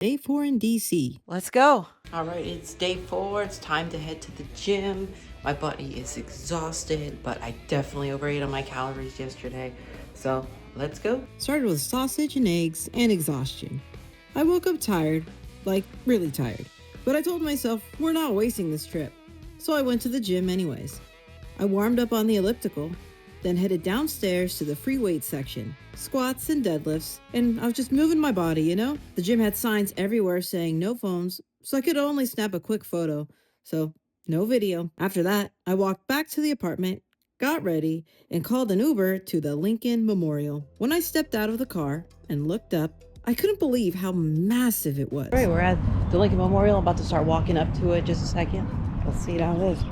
Day 4 in DC. Let's go. All right, it's day 4. It's time to head to the gym. My body is exhausted, but I definitely overate on my calories yesterday. So let's go. Started with sausage and eggs and exhaustion. I woke up tired, like really tired. But I told myself, we're not wasting this trip. So I went to the gym anyways. I warmed up on the elliptical, then headed downstairs to the free weight section. Squats and deadlifts, and I was just moving my body, you know? The gym had signs everywhere saying no phones, so I could only snap a quick photo. So, no video. After that, I walked back to the apartment, got ready, and called an Uber to the Lincoln Memorial. When I stepped out of the car and looked up, I couldn't believe how massive it was. All right, we're at the Lincoln Memorial. I'm about to start walking up to it just a second. Let's see how it is.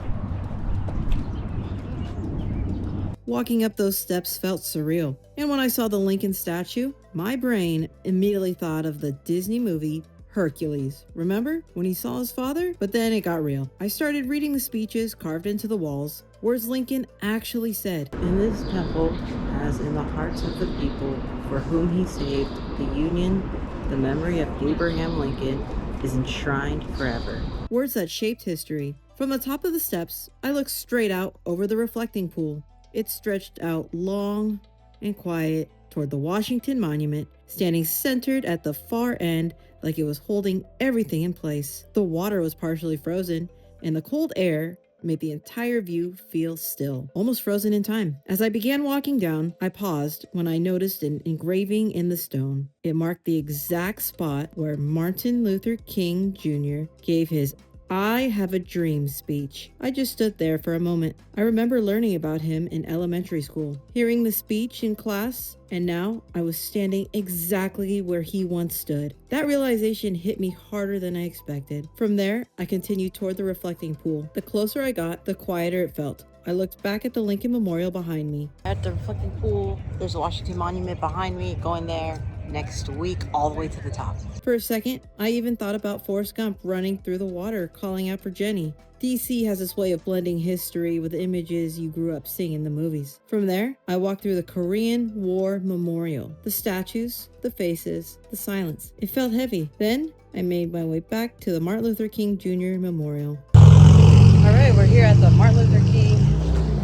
Walking up those steps felt surreal. And when I saw the Lincoln statue, my brain immediately thought of the Disney movie Hercules. Remember when he saw his father? But then it got real. I started reading the speeches carved into the walls, words Lincoln actually said. In this temple, as in the hearts of the people for whom he saved the Union, the memory of Abraham Lincoln is enshrined forever. Words that shaped history. From the top of the steps, I looked straight out over the reflecting pool. It stretched out long and quiet toward the Washington Monument, standing centered at the far end like it was holding everything in place. The water was partially frozen, and the cold air made the entire view feel still, almost frozen in time. As I began walking down, I paused when I noticed an engraving in the stone. It marked the exact spot where Martin Luther King Jr. gave his "I have a dream" speech. I just stood there for a moment. I remember learning about him in elementary school, hearing the speech in class, and now I was standing exactly where he once stood. That realization hit me harder than I expected. From there, I continued toward the reflecting pool. The closer I got, the quieter it felt. I looked back at the Lincoln Memorial behind me. At the reflecting pool, there's a Washington Monument behind me. Going there next week all the way to the top. For a second, I even thought about Forrest Gump running through the water, calling out for Jenny. DC has this way of blending history with images you grew up seeing in the movies. From there, I walked through the Korean War Memorial. The statues, the faces, the silence. It felt heavy. Then, I made my way back to the Martin Luther King Jr. Memorial. All right, we're here at the Martin Luther King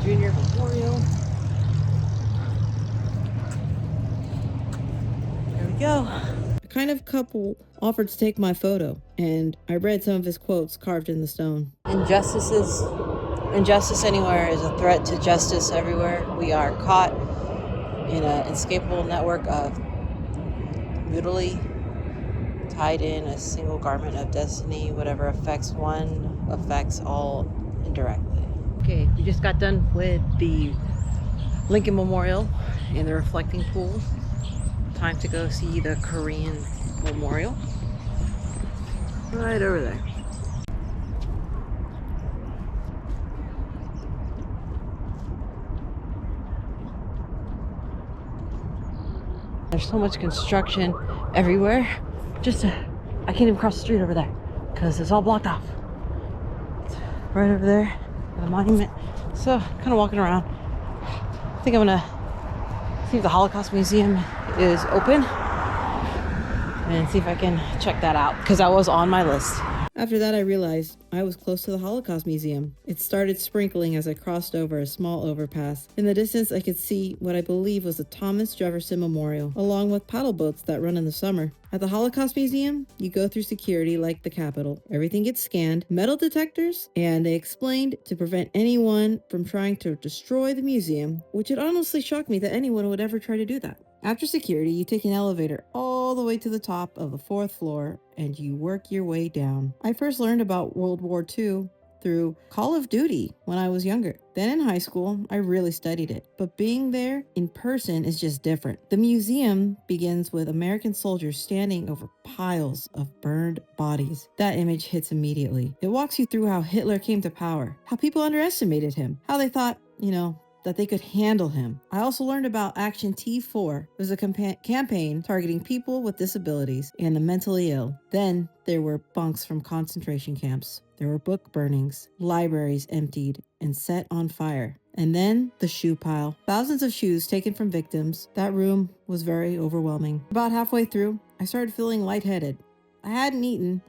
Jr. Memorial. There we go. A kind of couple offered to take my photo, and I read some of his quotes carved in the stone. Injustice anywhere is a threat to justice everywhere. We are caught in an inescapable network of mutually tied in a single garment of destiny. Whatever affects one affects all indirectly. Okay, we just got done with the Lincoln Memorial and the reflecting pool. Time to go see the Korean Memorial. Right over there. There's so much construction everywhere. I can't even cross the street over there because it's all blocked off. It's right over there, the monument. So, kind of walking around. I think I'm gonna see if the Holocaust Museum is open and see if I can check that out because that was on my list. After that, I realized I was close to the Holocaust Museum. It started sprinkling as I crossed over a small overpass. In the distance, I could see what I believe was the Thomas Jefferson Memorial, along with paddle boats that run in the summer. At the Holocaust Museum, you go through security like the Capitol. Everything gets scanned, metal detectors, and they explained to prevent anyone from trying to destroy the museum, which it honestly shocked me that anyone would ever try to do that. After security, you take an elevator all the way to the top of the 4th floor and you work your way down. I first learned about World War II through Call of Duty when I was younger. Then in high school, I really studied it. But being there in person is just different. The museum begins with American soldiers standing over piles of burned bodies. That image hits immediately. It walks you through how Hitler came to power, how people underestimated him, how they thought, that they could handle him. I also learned about Action T4. It was a campaign targeting people with disabilities and the mentally ill. Then there were bunks from concentration camps. There were book burnings, libraries emptied and set on fire. And then the shoe pile. Thousands of shoes taken from victims. That room was very overwhelming. About halfway through, I started feeling lightheaded. I hadn't eaten,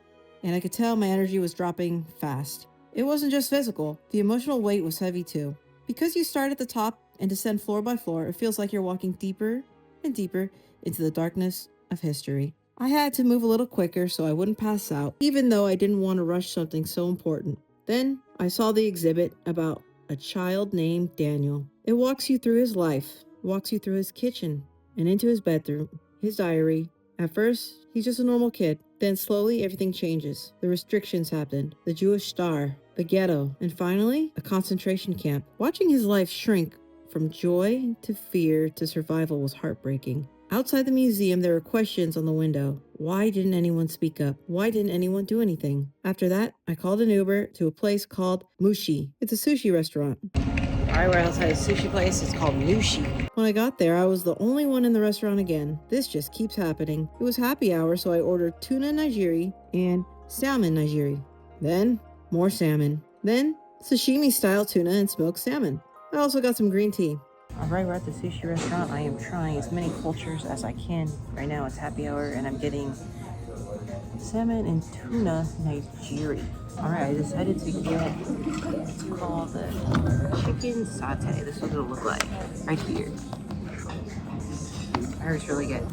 and I could tell my energy was dropping fast. It wasn't just physical, the emotional weight was heavy too. Because you start at the top and descend floor by floor, it feels like you're walking deeper and deeper into the darkness of history. I had to move a little quicker so I wouldn't pass out, even though I didn't want to rush something so important. Then I saw the exhibit about a child named Daniel. It walks you through his life, walks you through his kitchen and into his bedroom, his diary. At first, he's just a normal kid. Then slowly everything changes. The restrictions happened, the Jewish star, the ghetto, and finally, a concentration camp. Watching his life shrink from joy to fear to survival was heartbreaking. Outside the museum, there were questions on the window. Why didn't anyone speak up? Why didn't anyone do anything? After that, I called an Uber to a place called Mushi. It's a sushi restaurant. Alright, we're outside a sushi place. It's called Mushi. When I got there, I was the only one in the restaurant again. This just keeps happening. It was happy hour, so I ordered tuna nigiri and salmon nigiri. Then, more salmon. Then, sashimi-style tuna and smoked salmon. I also got some green tea. Alright, we're at the sushi restaurant. I am trying as many cultures as I can. Right now it's happy hour and I'm getting salmon and tuna nigiri. Alright, I decided to get, it's called the chicken satay. This is what it'll look like right here. I heard it's really good.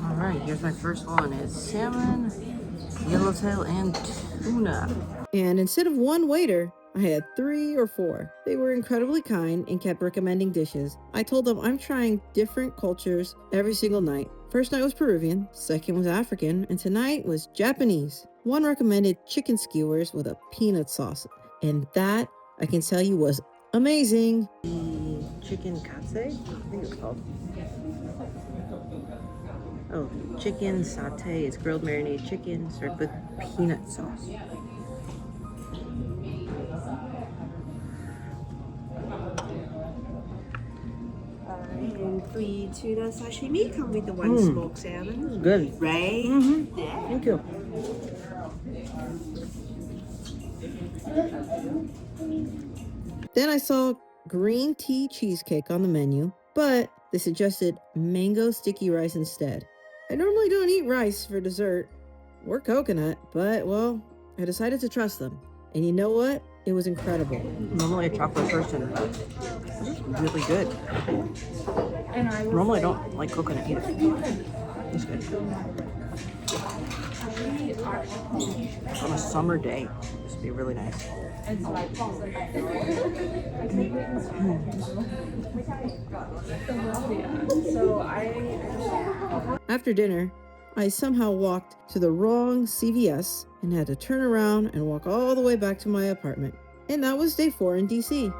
Alright, here's my first one. It's salmon, yellowtail, and tuna. And instead of one waiter, I had 3 or 4. They were incredibly kind and kept recommending dishes. I told them I'm trying different cultures every single night. First night was Peruvian, second was African, and tonight was Japanese. One recommended chicken skewers with a peanut sauce, and that, I can tell you, was amazing. The chicken katse, I think it's called. Oh, chicken satay. It's grilled marinated chicken served with peanut sauce. And 3 tuna sashimi come with the 1 smoked salmon. Good. Right? Yeah. Thank you. Then I saw green tea cheesecake on the menu, but they suggested mango sticky rice instead. I normally don't eat rice for dessert or coconut, but well, I decided to trust them. And you know what? It was incredible. Normally a chocolate person, but this is really good. Normally I don't like coconut either. It's good. On a summer day, this would be really nice. After dinner, I somehow walked to the wrong CVS and had to turn around and walk all the way back to my apartment. And that was day 4 in DC.